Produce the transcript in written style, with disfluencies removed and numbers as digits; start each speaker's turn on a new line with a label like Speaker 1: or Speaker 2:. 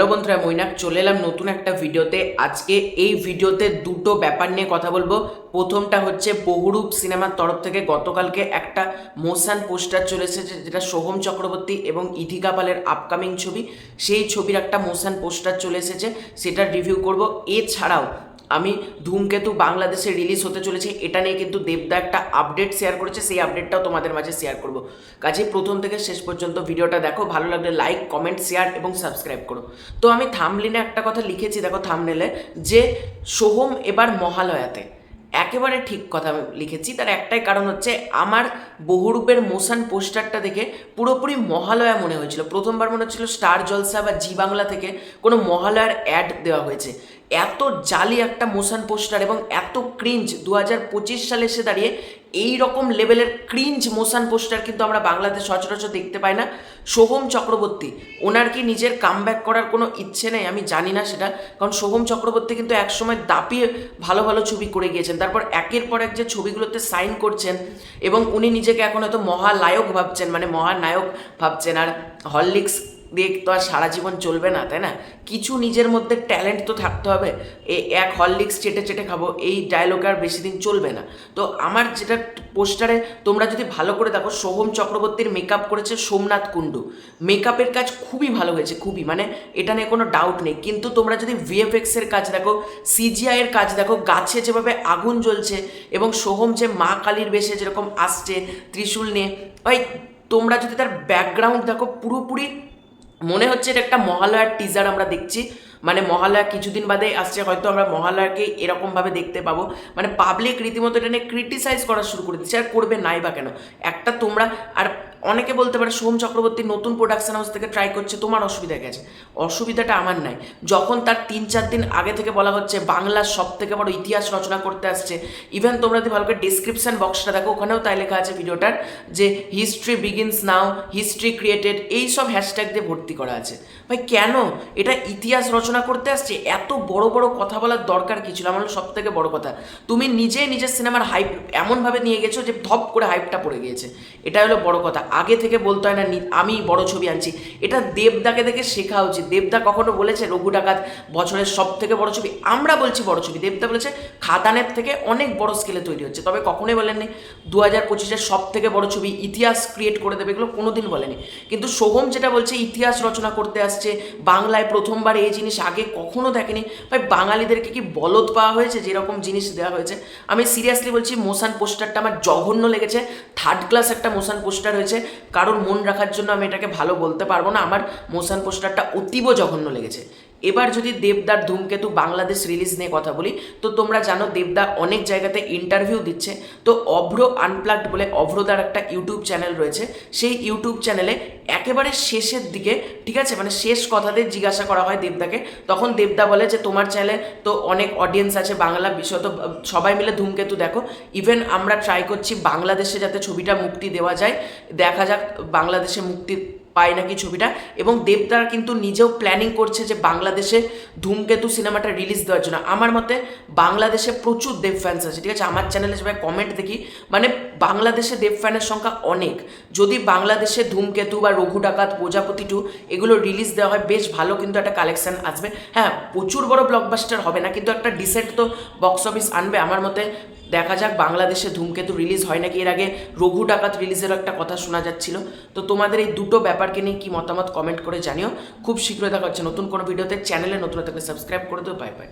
Speaker 1: Hello বন্ধুরা, মৈনাক চলে এলাম নতুন একটা ভিডিওতে। আজকে এই ভিডিওতে দুটো ব্যাপার নিয়ে কথা বলবো। প্রথমটা হচ্ছে বহুরূপ সিনেমার তরফ থেকে গতকালকে একটা মোশন পোস্টার চলে এসেছে, যেটা সোহম চক্রবর্তী এবং ইথিকা পালের আপকামিং ছবি। সেই ছবির একটা মোশন পোস্টার চলে এসেছে, সেটার রিভিউ করব। এছাড়াও আমি ধূমকেতু বাংলাদেশে রিলিজ হতে চলেছে এটা নিয়ে কিন্তু দেবদা একটা আপডেট শেয়ার করেছে, সেই আপডেটটাও তোমাদের মাঝে শেয়ার করব। কাজে প্রথম থেকে শেষ পর্যন্ত ভিডিওটা দেখো, ভালো লাগলে লাইক, কমেন্ট, শেয়ার এবং সাবস্ক্রাইব করো। তো আমি থাম্বনেলে একটা কথা লিখেছি, দেখো থাম্বনেলে, যে সোহম এবার মহালয়াতে। একেবারে ঠিক কথা লিখেছি। তার একটাই কারণ হচ্ছে, আমার বহুরূপের মোশন পোস্টারটা দেখে পুরোপুরি মহালয়া মনে হয়েছিল। প্রথমবার মনে হচ্ছিল স্টার জলসা বা জি বাংলা থেকে কোনো মহালয়ার অ্যাড দেওয়া হয়েছে। এত জালি একটা মোশন পোস্টার এবং এত ক্রিঞ্জ 2025 সালে এসে দাঁড়িয়ে এই রকম লেভেলের ক্রিঞ্জ মোশন পোস্টার কিন্তু আমরা বাংলাদেশ সচরাচর দেখতে পাই না। সোহম চক্রবর্তী, ওনার কি নিজের কামব্যাক করার কোনো ইচ্ছে নেই? আমি জানি না সেটা, কারণ সোহম চক্রবর্তী কিন্তু একসময় দাপিয়ে ভালো ভালো ছবি করে গিয়েছেন, তারপর একের পর এক যে ছবিগুলোতে সাইন করছেন এবং উনি নিজেকে এখন হয়তো মহালায়ক ভাবছেন, মানে মহানায়ক ভাবছেন। আর হরলিক্স দিয়ে তো আর সারা জীবন চলবে না, তাই না? কিছু নিজের মধ্যে ট্যালেন্ট তো থাকতে হবে। এক হরলিক্স চেটে চেটে খাবো, এই ডায়লগে আর বেশি দিন চলবে না। তো আমার যেটা পোস্টারে তোমরা যদি ভালো করে দেখো, সোহম চক্রবর্তীর মেকআপ করেছে সোমনাথ কুণ্ডু। মেকআপের কাজ খুবই ভালো হয়েছে, খুবই, মানে এটা নিয়ে কোনো ডাউট নেই। কিন্তু তোমরা যদি ভিএফএক্স এর কাজ দেখো, সিজিআই এর কাজ দেখো, গাছে যেভাবে আগুন জ্বলছে এবং সোহম যে মা কালীর বেশে যেরকম আসছে ত্রিশূল নিয়ে, ভাই তোমরা যদি তার ব্যাকগ্রাউন্ড দেখো, পুরোপুরি মনে হচ্ছে এটা একটা মহালয়ার টিজার আমরা দেখছি। মানে মহালয়া কিছুদিন বাদে আসছে, হয়তো আমরা মহালয়াকে এরকমভাবে দেখতে পাবো। মানে পাবলিক রীতিমতো এটা নিয়ে ক্রিটিসাইজ করা শুরু করে দিচ্ছে, আর করবে নাই বা কেন? একটা তোমরা, আর অনেকে বলতে পারে সোহম চক্রবর্তী নতুন প্রোডাকশন হাউস থেকে ট্রাই করছে, তোমার অসুবিধা গেছে। অসুবিধাটা আমার নাই। যখন তার 3-4 দিন আগে থেকে বলা হচ্ছে বাংলার সব থেকে বড় ইতিহাস রচনা করতে আসছে, ইভেন তোমরা যদি ভালো করে ডিসক্রিপশন বক্সটা দেখো, ওখানেও তাই লেখা আছে ভিডিওটার, যে হিস্ট্রি বিগিনস নাও, হিস্ট্রি ক্রিয়েটেড, এই সব হ্যাশট্যাগ দিয়ে ভর্তি করা আছে। ভাই কেন এটা ইতিহাস রচনা করতে আসছে? এত বড় বড় কথা বলার দরকার কি ছিল? আমার সব থেকে বড় কথা, তুমি নিজের সিনেমার হাইপ এমনভাবে নিয়ে গেছো যে ধপ করে হাইপটা পড়ে গিয়েছে। এটা হলো বড় কথা। আগে থেকে বলতে হয় না আমি বড় ছবি আনছি, এটা দেবদাকে দেখে শেখা উচিত। দেবদা কখনো বলেছে রঘু ডাকাত বছরের সব থেকে বড় ছবি? আমরা বলছি বড় ছবি, দেবদা বলেছে খাদানের থেকে অনেক বড় স্কেলে তৈরি হচ্ছে। তবে কখনোই বলেননি 2025-এর সব থেকে বড় ছবি ইতিহাস ক্রিয়েট করে দেবে, এগুলো কোনোদিন বলেনি। কিন্তু সোহম যেটা বলছে ইতিহাস রচনা করতে আসছে, বাংলায় প্রথমবার এই জিনিস আগে কখনো দেখেনি। ভাই বাঙালিদেরকে কি বলদ পাওয়া হয়েছে যেরকম জিনিস দেওয়া হয়েছে? আমি সিরিয়াসলি বলছি, মোশন পোস্টারটা আমার জঘন্য লেগেছে। থার্ড ক্লাস একটা মোশন পোস্টার হয়েছে। কারণ মন রাখার জন্য আমি এটাকে ভালো বলতে পারবো না, আমার মোশন পোস্টারটা অতীব জঘন্য লেগেছে। এবার যদি দেবদার ধূমকেতু বাংলাদেশ রিলিজ নিয়ে কথা বলি, তো তোমরা জানো দেবদা অনেক জায়গাতে ইন্টারভিউ দিচ্ছে। তো অভ্র আনপ্লাগড বলে অভ্রদার একটা ইউটিউব চ্যানেল রয়েছে, সেই ইউটিউব চ্যানেলে একেবারে শেষের দিকে, ঠিক আছে, মানে শেষ কথাতে জিজ্ঞাসা করা হয় দেবদাকে, তখন দেবদা বলে যে তোমার চ্যানেলে তো অনেক অডিয়েন্স আছে বাংলা বিষয়, তো সবাই মিলে ধূমকেতু দেখো। ইভেন আমরা ট্রাই করছি বাংলাদেশে যাতে ছবিটা মুক্তি দেওয়া যায়, দেখা যাক বাংলাদেশে মুক্তি পায় নাকি ছবিটা। এবং দেবদার কিন্তু নিজেও প্ল্যানিং করছে যে বাংলাদেশে ধূমকেতু সিনেমাটা রিলিজ দেওয়ার জন্য। আমার মতে বাংলাদেশে প্রচুর দেব ফ্যান্স আছে, ঠিক আছে, আমার চ্যানেলে যেভাবে কমেন্ট দেখি, মানে বাংলাদেশে দেব ফ্যানের সংখ্যা অনেক। যদি বাংলাদেশে ধূমকেতু বা রঘু ডাকাত, প্রজাপতি 2 এগুলো রিলিজ দেওয়া হয়, বেশ ভালো কিন্তু একটা কালেকশন আসবে। হ্যাঁ, প্রচুর বড় ব্লকবাস্টার হবে না, কিন্তু একটা ডিসেন্ট তো বক্স অফিস আনবে আমার মতে। দেখা যাক বাংলাদেশে ধূমকেতু রিলিজ হয় নাকি। এর আগে রঘু ডাকাত রিলিজেরও একটা কথা শোনা যাচ্ছিল। তো তোমাদের এই দুটো ব্যাপারকে নিয়ে কি মতামত কমেন্ট করে জানিও। খুব শীঘ্রই দেখা হচ্ছে নতুন কোনো ভিডিওতে। চ্যানেলে নতুন থাকলে সাবস্ক্রাইব করে দিও। Bye bye.